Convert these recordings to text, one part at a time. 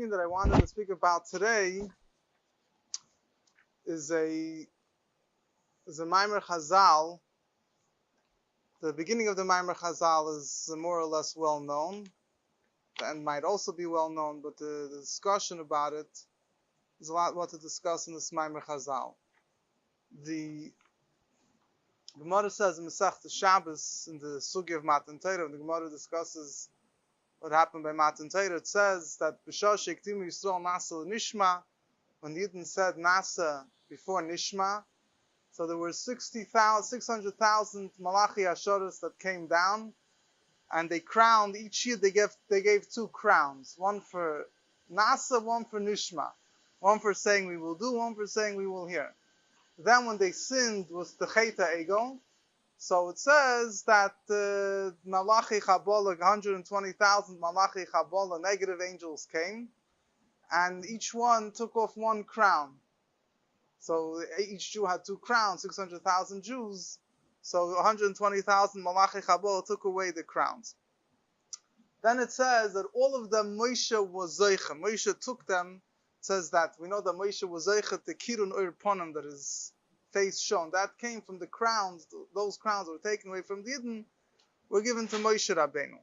inyan that I wanted to speak about today is a Maimer Chazal. The beginning of the Maimer Chazal is more or less well known, and might also be well known, but the discussion about it is a lot what to discuss in this Maimer Chazal. The Gemara says in Masechta Shabbos in the Sugi of Matan Torah, when the Gemara discusses what happened by Matan Torah, it says that B'shah she'ektimu Yisrael Nasa Nishma, when Yidden said Nasa before Nishma, so there were 600,000 Malachi Ashoros that came down, and they crowned each year. They gave two crowns, one for Nasa, one for Nishma, one for saying we will do, one for saying we will hear. Then when they sinned was the Cheta Ego. So it says that Malachi Chabola, 120,000 Malachi Chabola, negative angels came, and each one took off one crown. So each Jew had two crowns, 600,000 Jews. So 120,000 Malachi Chabola took away the crowns. Then it says that all of them Moshe was Zoicha. Moshe took them. It says that we know that Moshe was Zoicha to Kirun Oir Ponim, that his face shone. That came from the crowns. Those crowns were taken away from the Yidden, were given to Moshe Rabbeinu.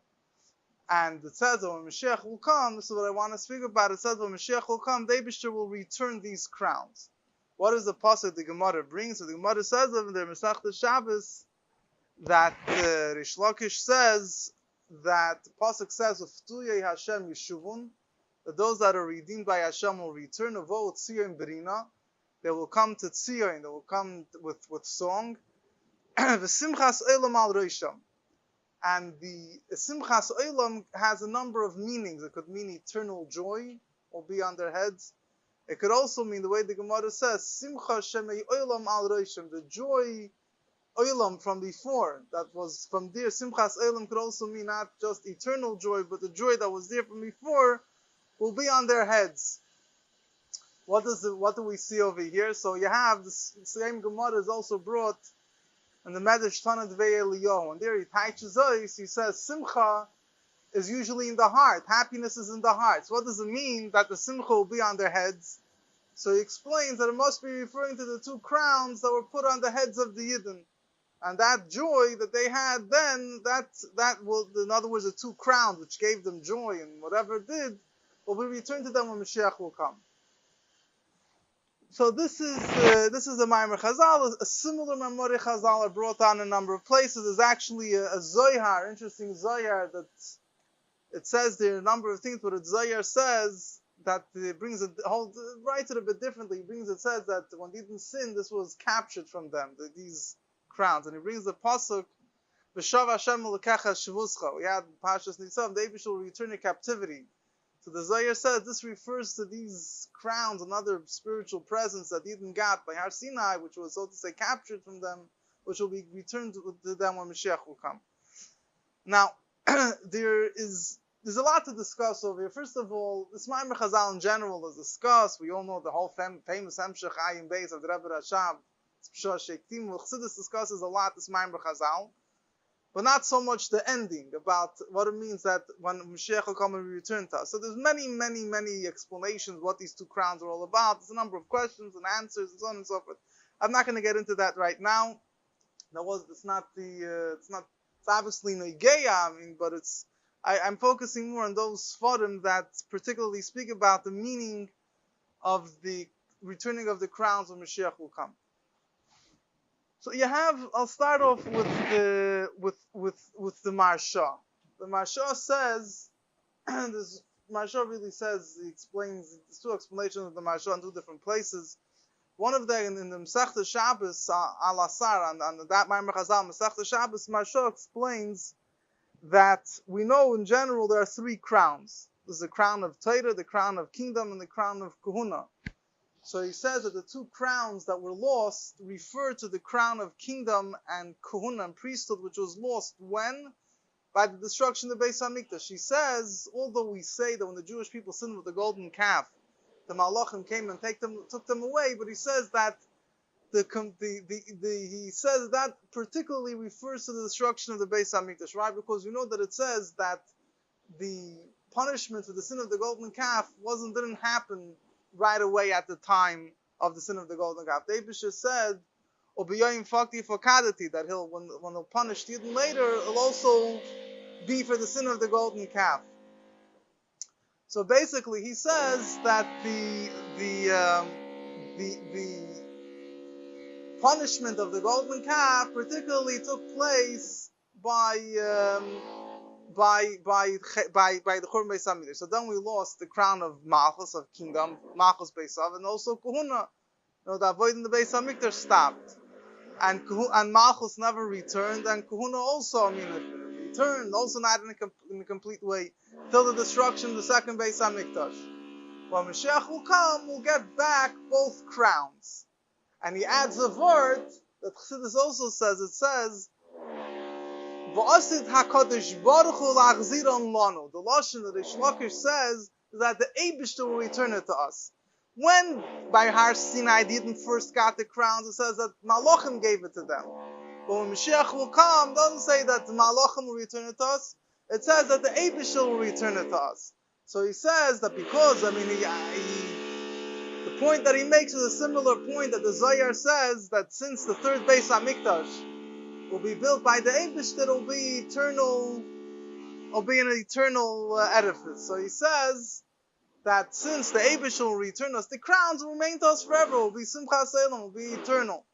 And it says that when Moshiach will come, this is what I want to speak about. It says when Moshiach will come, the Eibishter will return these crowns. What is the pasuk the Gemara brings? So the Gemara says over there, Masechta Shabbos, that Rish Lakish says that the pasuk says, "Uftuyei Hashem Yeshuvun," that those that are redeemed by Hashem will return. Avo Tzion Berina, they will come to Tzion, they will come with song. V'simchas Olam al Rosham, and the Simchas Olam has a number of meanings. It could mean eternal joy will be on their heads. It could also mean the way the Gemara says, Simcha Shemei Olam al Rosham, the joy Olam from before, that was from there. Simchas Olam could also mean not just eternal joy, but the joy that was there from before will be on their heads. What do we see over here? So you have the same Gemara is also brought in the Medrash Tanat Vei Eliyahu, and there he teaches us. He says Simcha is usually in the heart. Happiness is in the heart. So what does it mean that the Simcha will be on their heads? So he explains that it must be referring to the two crowns that were put on the heads of the Yidden. And that joy that they had then, that will, in other words, the two crowns which gave them joy and whatever it did, will be returned to them when Mashiach will come. So this is a Maimer Chazal. A similar Maimer Chazal are brought on a number of places. There's actually a Zohar, interesting Zohar, that it says there a number of things, but a Zohar says that it brings it, writes it a bit differently. It says that when they didn't sin, this was captured from them, these crowns. And he brings the pasuk, V'shav Hashem l'kecha shvuscha. We had Pashas Nisav, the Eibush will return in captivity. So the Zohar says this refers to these crowns and other spiritual presence that Yidden got by Har Sinai, which was, so to say, captured from them, which will be returned to them when Mashiach will come. Now, there's a lot to discuss over here. First of all, this Maimer Chazal in general is discussed. We all know the whole famous Hemshech Ayin Beis of the Rebbe Rashab. Chassidus discusses a lot this Maimer Chazal, but not so much the ending, about what it means that when Mashiach will come and return to us. So there's many explanations what these two crowns are all about. There's a number of questions and answers and so on and so forth. I'm not going to get into that right now. It's obviously Negeya, but I'm focusing more on those Sfarim that particularly speak about the meaning of the returning of the crowns when Mashiach will come. So I'll start off with the Maharsha. The Maharsha says, this Maharsha really says, he explains, there's two explanations of the Maharsha in two different places. One of them in the Masechta Shabbos, Al-Asar, on that Maimer Chazal, Masechta Shabbos, Maharsha explains that we know in general there are three crowns. There's the crown of Torah, the crown of kingdom, and the crown of Kahuna. So he says that the two crowns that were lost refer to the crown of kingdom and Kahuna and priesthood, which was lost when? By the destruction of the Beis HaMikdash. He says, although we say that when the Jewish people sinned with the golden calf, the Malachim came and took them away, but he says that he says that particularly refers to the destruction of the Beis HaMikdash, right? Because you know that it says that the punishment for the sin of the golden calf didn't happen right away at the time of the sin of the golden calf. The Eibusher said, "Obiyoyim fakti fakadati," that when he'll punish Yidden later, it'll also be for the sin of the golden calf. So basically, he says that the punishment of the golden calf particularly took place by the Churban Beis Hamikdash. So then we lost the crown of Malchus, of kingdom, Malchus Beisav, and also Kahuna. The avoid in the Beis Hamikdash stopped, and Malchus never returned, and Kahuna also, returned, also not in a complete way, till the destruction of the second Beis Hamikdash. When Moshiach will come, we'll get back both crowns. And he adds a word that Chassidus also says. It says, "V'asid HaKadosh Baruch Hu lachziron lanu." The lashon that Rish Lakish says is that the Eibishter will return it to us. When by Har Sinai Yidden first got the crowns, it says that Malachim gave it to them. But when Mashiach will come, it doesn't say that the Malachim will return it to us. It says that the Eibishter will return it to us. So he says that because, the point that he makes is a similar point that the Zohar says, that since the third Beis Hamikdash will be built by the Eibishter, it'll be eternal, will be an eternal edifice. So he says that since the Eibishter will return us, the crowns will remain to us forever. It will be Simchas Elam, will be eternal.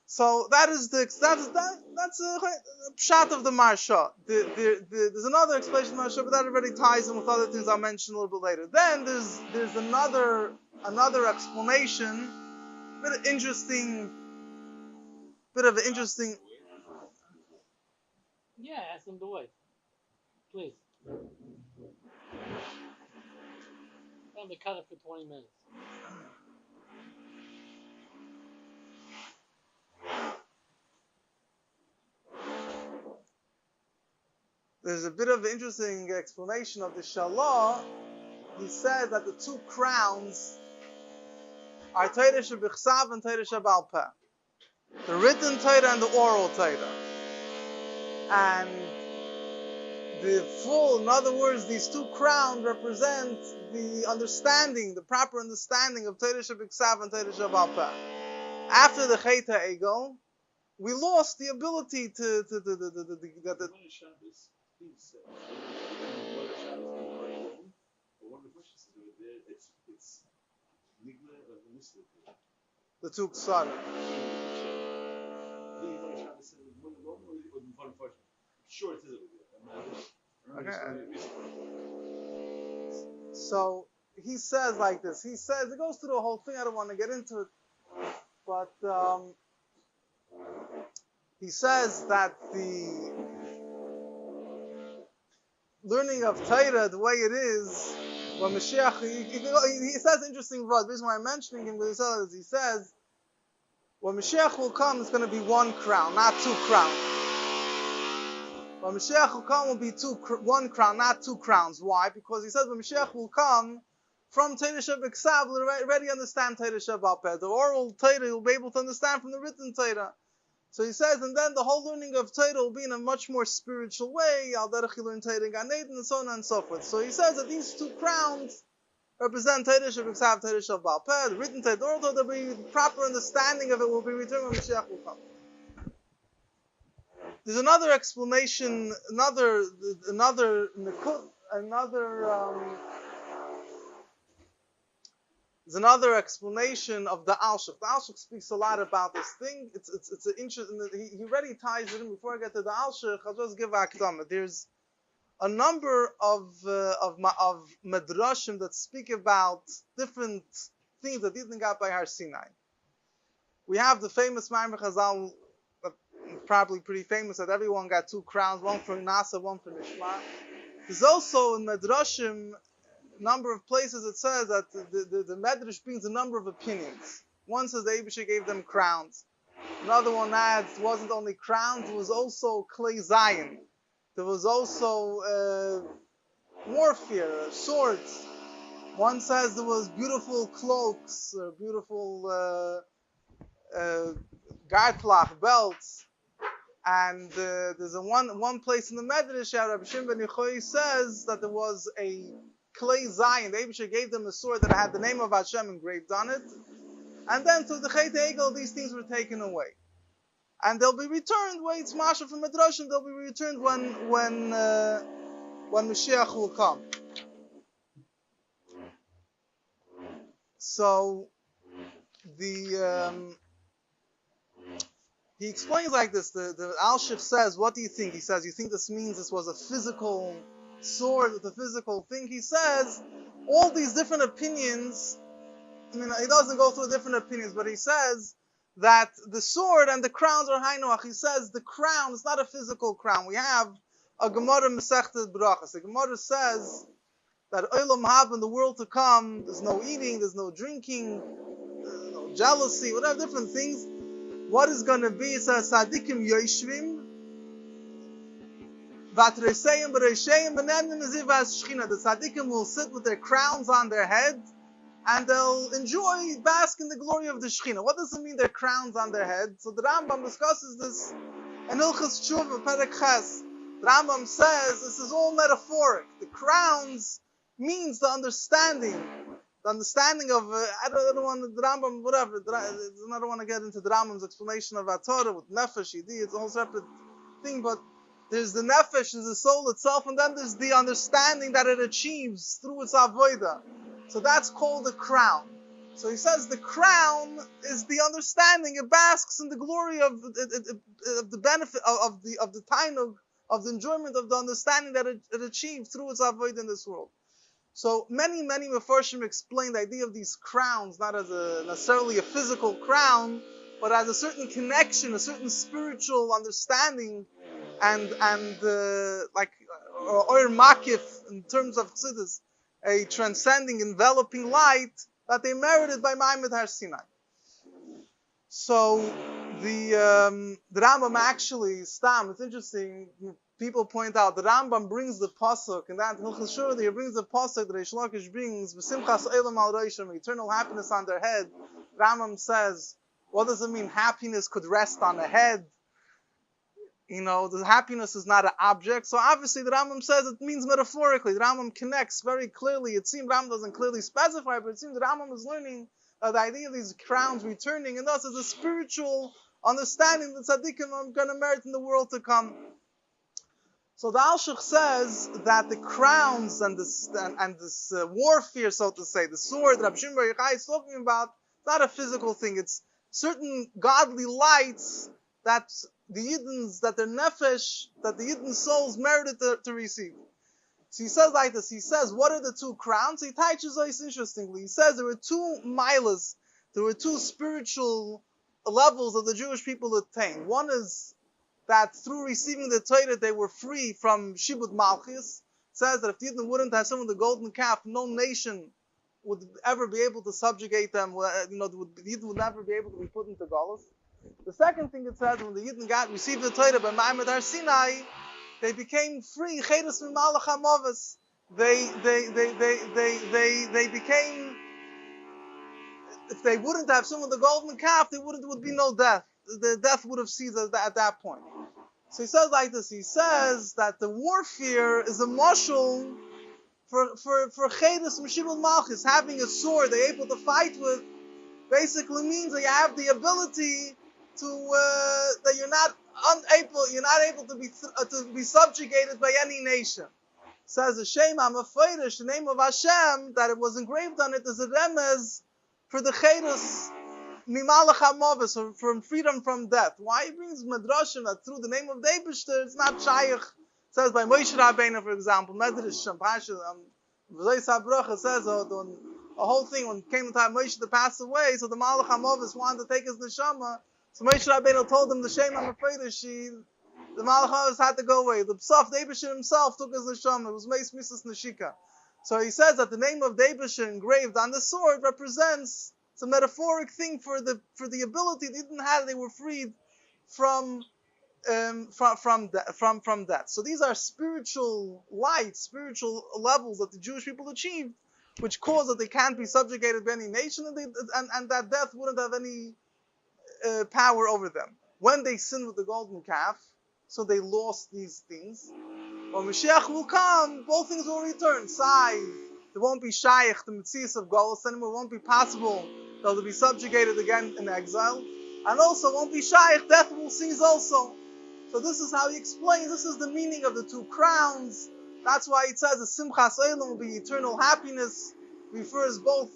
So that's a pshat of the Marsha. There's another explanation of the Marsha, but that already ties in with other things I'll mention a little bit later. Then there's another explanation, bit of an interesting. Yeah, ask them to wait, please. I'm to cut it for 20 minutes. There's a bit of an interesting explanation of the Shalah. He said that the two crowns are Torah Shebichsav and Torah Shebal Peh. The written Torah and the oral Torah. And in other words, these two crowns represent the proper understanding of Torah Shebichsav and Torah Shebal Peh. After the Chet HaEgel, we lost the ability to the two ksara. Sure, it is. Okay. So he says like this. He says, it goes through the whole thing. I don't want to get into it, but he says that the learning of Torah, the way it is, when Mashiach, he says interesting words. The reason why I'm mentioning him, because he says, when Mashiach will come, it's going to be one crown, not two crowns. When Mashiach will come, will be one crown, not two crowns. Why? Because he says when Mashiach will come, from Torah Shebiksav, we'll already understand Torah Shebal Peh. The oral Torah you'll be able to understand from the written Torah. So he says, and then the whole learning of Torah will be in a much more spiritual way. Al derech you learn Torah in Gan Eden, and so on and so forth. So he says that these two crowns represent Torah Shebiksav, Torah Shebal Peh. The written Torah, the oral Torah, the proper understanding of it will be returned when Mashiach will come. There's another explanation, another explanation of the Alshich. The Alshich speaks a lot about this thing. It's an interesting. He already ties it in. Before I get to the Alshich, I'll just give a akdama. There's a number of medrashim that speak about different things that didn't got by Har Sinai. We have the famous Maimer Chazal, probably pretty famous, that everyone got two crowns, one for Nasa, one for Nishma. There's also in Medrashim a number of places it says that the Medrash brings a number of opinions. One says the Eibusher gave them crowns. Another one adds it wasn't only crowns, it was also Klei Zion. There was also warfare, swords. One says there was beautiful cloaks, beautiful gartlach, belts. And there's a one place in the Medrash, Rabbi Shimon ben Yochai says that there was a clay Zion. The Eibusher gave them a sword that had the name of Hashem engraved on it. And then through the Chet Egel, these things were taken away. And they'll be returned, it's Masha from Medrashim, they'll be returned when Moshiach will come. So he explains like this. The Al-Shif says, what do you think? He says, you think this means this was a physical sword with a physical thing? He says, all these different opinions, he doesn't go through different opinions, but he says that the sword and the crowns are Hainoach. He says the crown is not a physical crown. We have a Gemara Masechta Brachas. The Gemara says that Olam Haba, in the world to come, there's no eating, there's no drinking, no jealousy, whatever different things. What is going to be? It says Sadikim Yoshvim Vatreseim Bereisheim Benenim Zivas Shechina. The Sadikim will sit with their crowns on their head and they'll enjoy, bask in the glory of the Shechina. What does it mean, their crowns on their head? So the Rambam discusses this in Ilchas Tshuva Perek Ches. The Rambam says this is all metaphoric. The crowns means the understanding of, I don't want the Rambam, whatever, I don't want to get into the Rambam's explanation of Torah with Nefesh, it's a whole separate thing, but there's the Nefesh, there's the soul itself, and then there's the understanding that it achieves through its Avodah. So that's called the crown. So he says the crown is the understanding, it basks in the glory of the benefit of the tainug, of the enjoyment of the understanding that it achieved through its Avodah in this world. So many Mefarshim explain the idea of these crowns not as necessarily a physical crown, but as a certain connection, a certain spiritual understanding, and like or makif in terms of Chassidus, a transcending, enveloping light that they merited by Ma'amad Har Sinai. So the Rambam actually, it's interesting. People point out the Rambam brings the pasuk, and that Hilchos Shura, he brings the pasuk that Reish Lakish brings, V'simchas Eilam al Roshim, eternal happiness on their head. Rambam says, what does it mean? Happiness could rest on the head. The happiness is not an object. So obviously the Rambam says it means metaphorically. The Rambam connects very clearly. It seems Rambam doesn't clearly specify, but it seems the Rambam is learning the idea of these crowns returning, and thus is a spiritual understanding that tzaddikim are going to merit in the world to come. So the Al-Shich says that the crowns and this warfare, so to say, the sword that Rabbi Shimon bar Yochai is talking about, it's not a physical thing. It's certain godly lights that the Yidden's, that their nefesh, that the Yidden souls merited to receive. So he says like this. He says, what are the two crowns? He teaches us interestingly. He says there were two milas, there were two spiritual levels that the Jewish people attained. One is that through receiving the Torah, they were free from Shibud Malchus. It says that if the Yidden wouldn't have some of the golden calf, no nation would ever be able to subjugate them. The Yidden would never be able to be put into Galus. The second thing it says, when the Yidden received the Torah by Ma'amad Har Sinai, they became free. Cheres Mimalach HaMavos. They became. If they wouldn't have some of the golden calf, there would be no death. The death would have ceased at that point. So he says like this. He says that the warfare is a mashal for Cheres Meshibul Malchus. Having a sword they're able to fight with basically means that you have the ability to that you're not able to be subjugated by any nation. Says the Shem HaMeforish, the name of Hashem that it was engraved on it is a remez for the Cheres Mimalach HaMavos, from freedom from death. Why he brings Medrashim that through the name of the Eibishter, it's not Shaykh. It says by Moshe Rabbeinu, for example, Medrash Shampasha, V'zay Sabrocha says a whole thing when it came the time Moshe to pass away, so the Malach HaMavos wanted to take his neshama, so Moshe Rabbeinu told him the Shem HaMeforish, the Malach HaMavos had to go away. The Psaf, the Eibishter himself took his neshama. It was Meis Misas Neshika. So he says that the name of the Eibishter engraved on the sword represents, it's a metaphoric thing for the ability they didn't have. They were freed from death. So these are spiritual lights, spiritual levels that the Jewish people achieved, which cause that they can't be subjugated by any nation, and that death wouldn't have any power over them. when they sinned with the golden calf, so they lost these things. When Moshiach will come, both things will return. There won't be shaykh, the Metzias of Golus anymore. It won't be possible. They'll be subjugated again in exile. And also, it won't be shaykh. Death will cease also. So this is how he explains. This is the meaning of the two crowns. That's why it says the Simchas Olam will be eternal happiness. Refers both,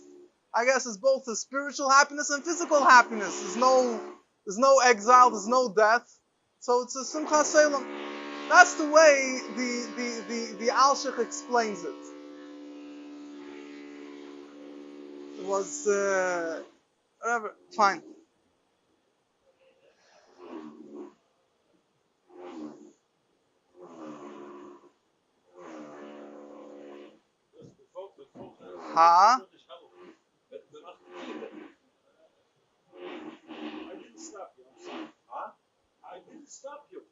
I guess, as both the spiritual happiness and physical happiness. There's no exile. There's no death. So it's a Simchas Olam. That's the way the Alshich explains it. It was whatever. Fine. Ha? I didn't stop you. I'm sorry. Huh? I didn't stop you.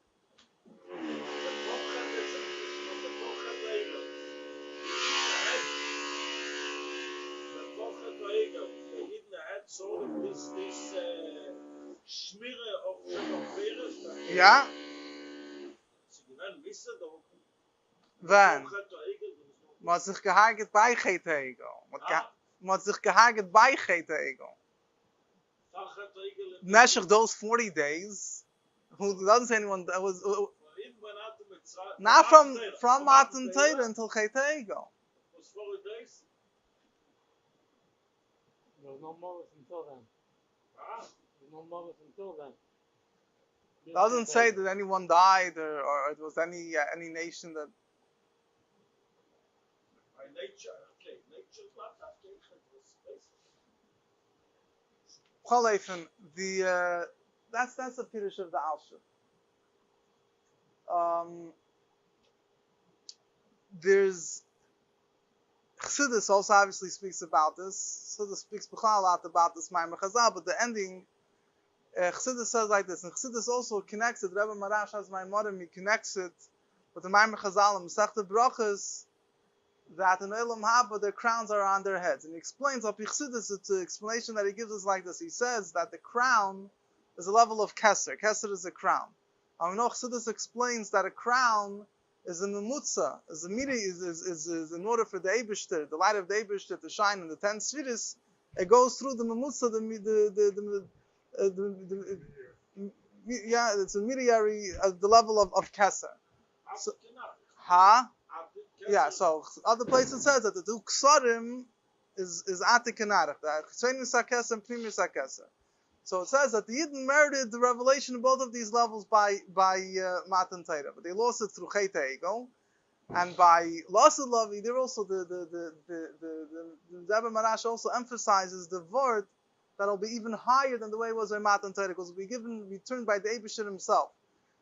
Sort of this schmire of Shadowfere. Ja? Sie gewinnen wissen, doch. Wann? Man hat sich gehaget bei Chetego. Man hat sich gehaget bei Chetego. Neshach those 40 days, who doesn't say anyone, that was not from Matan Torah until Chetego. There was no Moses until then. There was no Moses until then. Doesn't say that anyone died or it was any nation that. That's the Pirush of the Alshich. There's Chassidus also obviously speaks about this. Chassidus speaks a lot about this Maimer Chazal, but the ending, Chassidus says like this, and Chassidus also connects it. Rebbe Marash has Maimorim, he connects it with the Maimer Chazal and Masechta Brachas, that in Elam Haba their crowns are on their heads. And he explains, up Chassidus, it's an explanation that he gives us like this. He says that the crown is a level of Keser. Keser is a crown. And we know Chassidus explains that a crown is a memutza, is in order for the Eibishter, the light of the Eibishter to shine in the 10 spheres, it goes through the memutza, it's a mediary at the level of Keser. So, yeah, so other places says that the two ksarim is atikanarach, that chesenius hakeser and primius hakeser. So it says that the Yidden merited the revelation of both of these levels by Matan Torah, but they lost it through Chet Ego, and by loss of Lavi, they're also the Rebbe Marash also emphasizes the word that'll be even higher than the way it was by Matan Torah, because we returned by the Eibishter himself,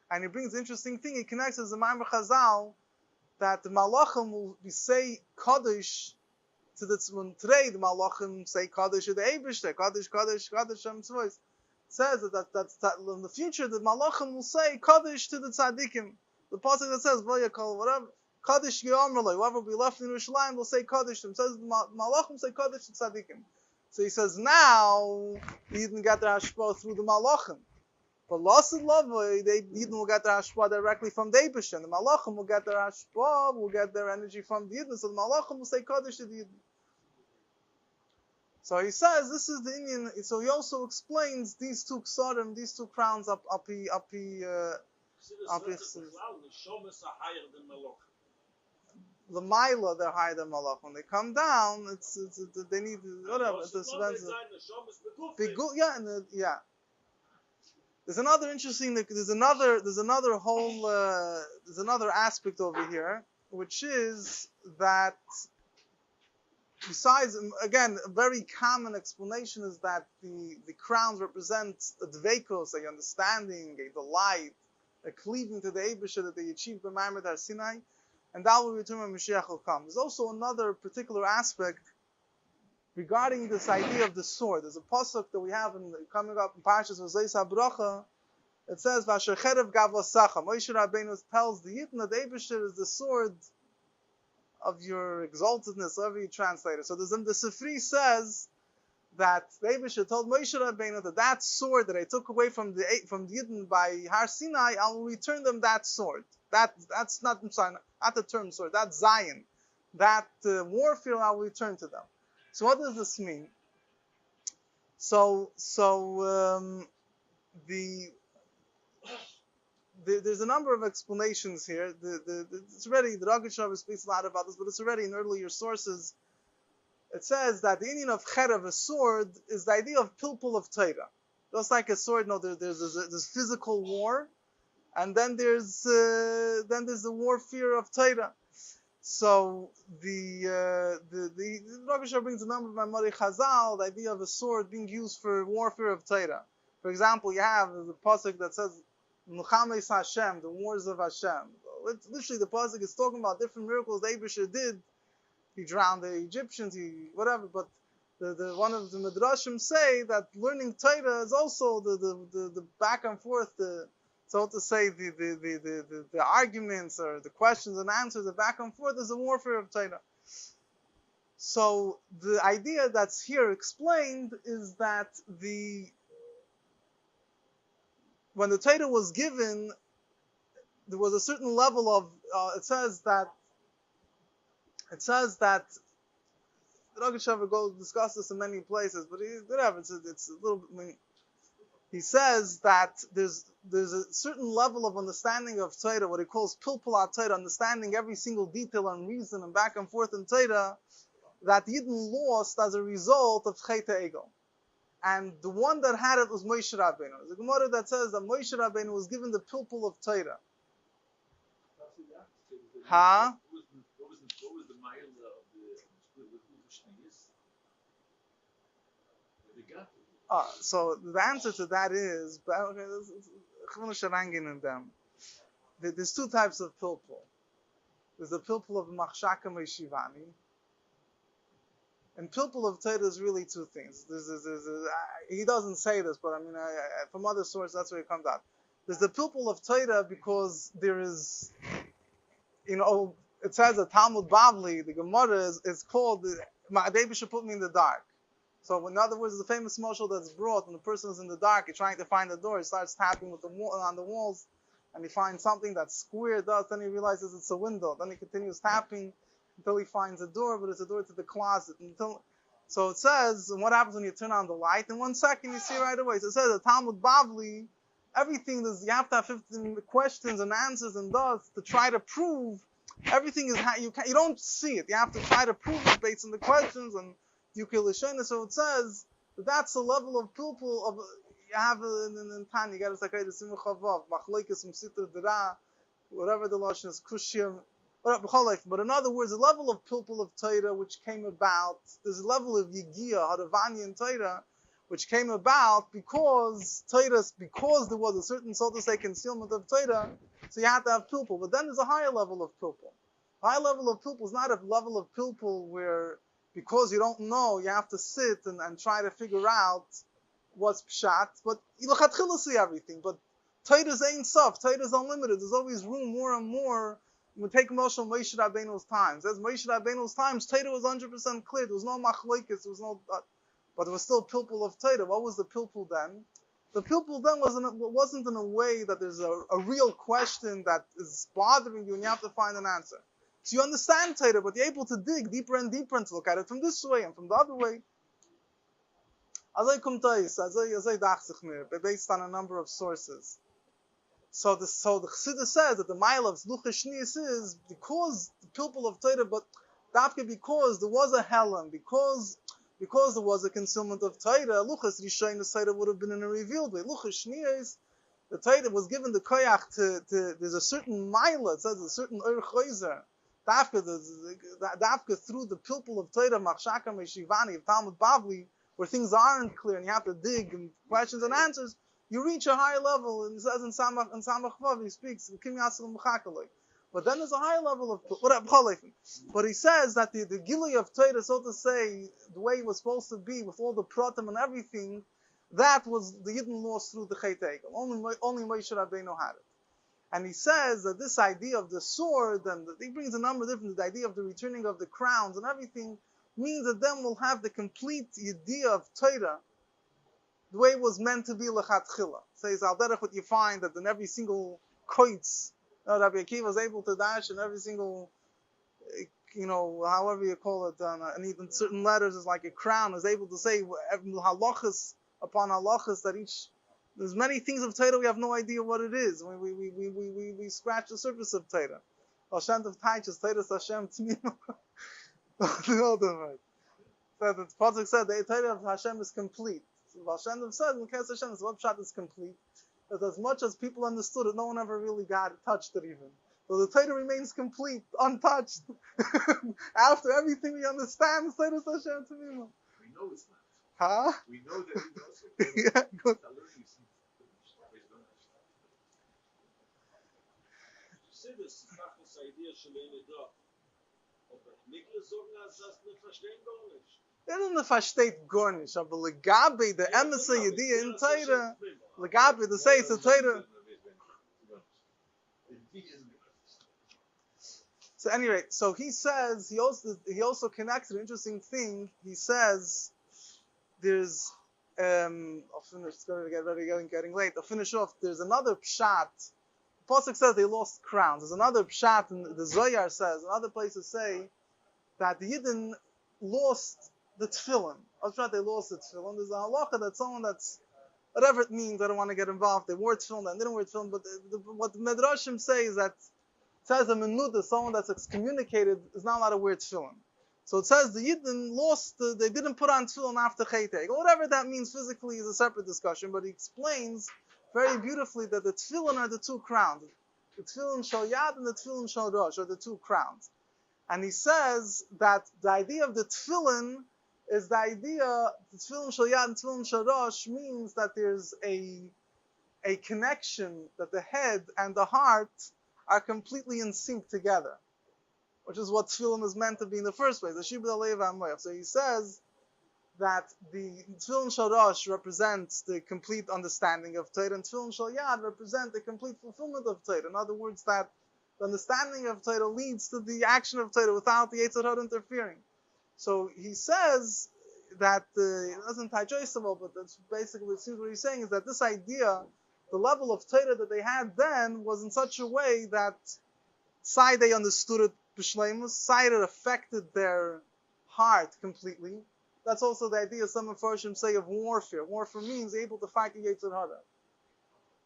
and he brings an interesting thing. He connects as the Maimer Chazal that the Malachim will say Kaddish to the when today the Malachim say Kaddish to the Eibishter, Kaddish Shem Tzvois. Says that in the future the Malachim will say Kaddish to the Tzaddikim. The pasuk that says Vayakol whatever Kaddish Yomrloi, whoever will be left in Yerushalayim will say Kaddish to him. Says the Malachim say Kaddish to Tzaddikim. So he says now he didn't get their hashpah through the Malachim. But lost in love, they Yidden will get their hashpah directly from the Eibishter, and the Malachim will get their hashpah, will get their energy from the Yidden. So the Malachim will say Kaddish to the Yidden. So he says this is the Indian. So he also explains these two ksarim, these two crowns up. The Maila, they're higher than Malach. When they come down, it's they need whatever. Yeah. There's another interesting. There's another aspect over here, which is that besides, again, a very common explanation is that the crowns represent a dveikos, a understanding, a delight, a cleaving to the Eibusha that they achieved by Maimer Har Sinai, and that will return when Moshiach will come. There's also another particular aspect regarding this idea of the sword. There's a pasuk that we have coming up in Parshas V'zeis HaBracha. It says, "V'asher cherev gavosacha." Moshe Rabbeinu tells the Yidden that the Eibusha is the sword of your exaltedness, however you translate it. So the Sifri says that the Eibusha told Moshe Rabbeinu that sword that I took away from the Yidden by Har Sinai, I will return them that sword. That's not, I'm sorry, not the term sword. That's Zion. That warfare I will return to them. So what does this mean? So there's a number of explanations here. It's already, the Rogatchover speaks a lot about this, but it's already in earlier sources. It says that the meaning of cherev, a sword, is the idea of pilpul of Torah. Just like a sword, no, there's physical war, and then there's the warfare of Torah. So the Rogatchover brings a number of Mamori Chazal, the idea of a sword being used for warfare of Torah. For example, you have the pasuk that says Muchames Hashem, the wars of Hashem. It's literally, the pasuk is talking about different miracles the Eibusha did. He drowned the Egyptians, whatever. But the one of the midrashim say that learning Torah is also the back and forth, so to say, the arguments or the questions and answers, the back and forth is a warfare of Torah. So the idea that's here explained is that when the Torah was given, there was a certain level of, it says that the Rogatchover goes discuss this in many places, but whatever, it's a little bit, I mean, he says that there's a certain level of understanding of Torah, what he calls pilpul Torah, understanding every single detail and reason and back and forth in Torah, that Yidden lost as a result of Chet Egel. And the one that had it was Moshe Rabbeinu. There's a Gemara that says that Moshe Rabbeinu was given the pilpul of Torah. Huh? What was the mile of the Shneis? The gap. So the answer to that is, there's two types of pilpul. There's the pilpul of Machshaka Meshivani. And pilpul of Torah is really two things. He doesn't say this, but I mean, from other sources, that's where it comes out. There's the pilpul of Torah because there is, it says that Talmud Bavli, the Gemara is called, my baby should put me in the dark. So in other words, the famous moshel that's brought when the person is in the dark, he's trying to find the door, he starts tapping with on the walls, and he finds something that's square, then he realizes it's a window. Then he continues tapping until he finds a door, but it's a door to the closet. So it says, and what happens when you turn on the light? In 1 second, you see right away. So it says that Talmud Bavli, everything you have to have 15 questions and answers and dots to try to prove everything is how you don't see it. You have to try to prove it based on the questions and Yukilishena. So it says that that's the level of pilpul of you have in Tanya. You got to say the Simchavav, Machlekes Msitra Dera, whatever the lashon is, Kushim. But in other words, the level of pilpul of Torah which came about, there's a level of Yigia, Haravani and Torah, which came about because there was a certain, so to say, concealment of Torah, so you have to have pilpul. But then there's a higher level of pilpul. High level of pilpul is not a level of pilpul where, because you don't know, you have to sit and try to figure out what's pshat, but you see everything. But Torah's ain't soft, Torah's unlimited, there's always room, more and more. We take Moshe Rabbeinu's times. As Moshe Rabbeinu's times, Torah was 100% clear. There was no machlokes, there was no, but it was still pilpul of Torah. What was the pilpul then? The pilpul then wasn't in a way that there's a real question that is bothering you and you have to find an answer. So you understand Torah, but you're able to dig deeper and deeper and to look at it from this way and from the other way. Based on a number of sources. So the Chassidus says that the mile of Zlucha Shnius is because the pilpul of Torah, but dafke because there was a helam, because there was a concealment of Torah, Luchas Rishayim Torah would have been in a revealed way. Lucha Shnius, the Torah was given the koyach to there's a certain mile, it says a certain ur choizer. Dafke through the pilpul of Torah, Machshaka Meshivani, of Talmud Bavli, where things aren't clear and you have to dig and questions and answers, you reach a higher level, and it says in Samach Vav, he speaks, but then there's a higher level of, but he says that the Gili of Torah, so to say, the way it was supposed to be, with all the pratim and everything, that was the Yidden lost through the Chet Egel. Only Moshe Rabbeinu had it. And he says that this idea of the sword, and he brings a number of different, the idea of the returning of the crowns and everything, means that then we'll have the complete idea of Torah the way it was meant to be lechatchila. Says al derech what you find that in every single koitz, Rabbi Akiva was able to dash in every single, however you call it, and even certain letters is like a crown, is able to say halachas upon halachas that each. There's many things of Torah we have no idea what it is. We scratch the surface of Torah. Hashem of Taichas, Torah Hashem Tmima. So the Pasuk said the Torah of Hashem is complete. So Hashem said in Kes Hashem, what pshat is complete? That as much as people understood it, no one ever really touched it even. So the Torah remains complete, untouched. After everything we understand, Torah Hashem Tmima. We know it's not. Huh? We know that it knows. Yeah, good. Das macht das Idee schon eine da. Aber nicht sagen, dass das nicht verstehen gar nicht. Isn't the fashteit gornish, but legabe the emissary idea in Torah, legabe the say it's a Torah. So anyway, so he says he also connects an interesting thing. He says there's I'll finish. It's going to get ready, getting late. I'll finish off. There's another pshat. Pasuk says they lost crowns. There's another pshat, and the Zohar says, and other places say that the Yidden lost the tefillin. They lost the tefillin. There's a halacha that someone that's, whatever it means, I don't want to get involved. They wore tefillin, and didn't wear tefillin, but what the Medrashim say is that it says a menuda, someone that's excommunicated, is not allowed to wear tefillin. So it says the Yidden lost, they didn't put on tefillin after Chayteg. Whatever that means physically is a separate discussion, but he explains very beautifully that the tefillin are the two crowns. The tefillin shal yad and the tefillin shal rosh are the two crowns. And he says that the idea of the tefillin is the idea, the tefillin shal yad and tefillin shal rosh means that there's a connection, that the head and the heart are completely in sync together, which is what tefillin is meant to be in the first place. The shibud alev ha'moyach. So he says that the tefillin shal rosh represents the complete understanding of Torah, and tefillin shal yad represent the complete fulfillment of Torah. In other words, that the understanding of Torah leads to the action of Torah without the Yetzer Hara interfering. So he says that it doesn't tie well, but that's basically it seems what he's saying is that this idea, the level of Torah that they had then, was in such a way that side they understood it b'shleimus, side it affected their heart completely. That's also the idea some Mepharshim say of warfare. Warfare means able to fight the Yetzer Hara.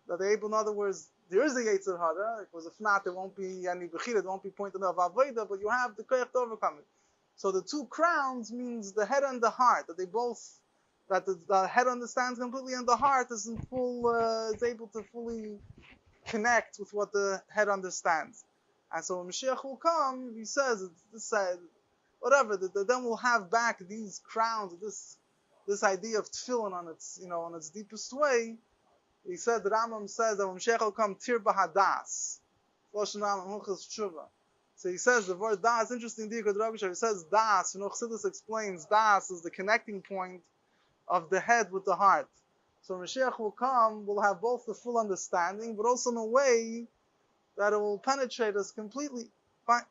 That they're able, in other words, there is a Yetzer Hara, because if not, there won't be any Bechira, there won't be point of Avodah, but you have the Koyach to overcome it. So the two crowns means the head and the heart, that they both, that the head understands completely and the heart is in full, is able to fully connect with what the head understands. And so when Moshiach will come, he says, this side, whatever, then we'll have back these crowns, this idea of tefillin on its deepest way. He said, the Rambam says that when Moshiach will come, tir b'hadas, so he says the word das, interesting, he says das, Chassidus explains das is the connecting point of the head with the heart. So when Mashiach will come, we'll have both the full understanding, but also in a way that it will penetrate us completely. Fine.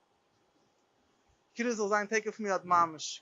Take it from me at mamish.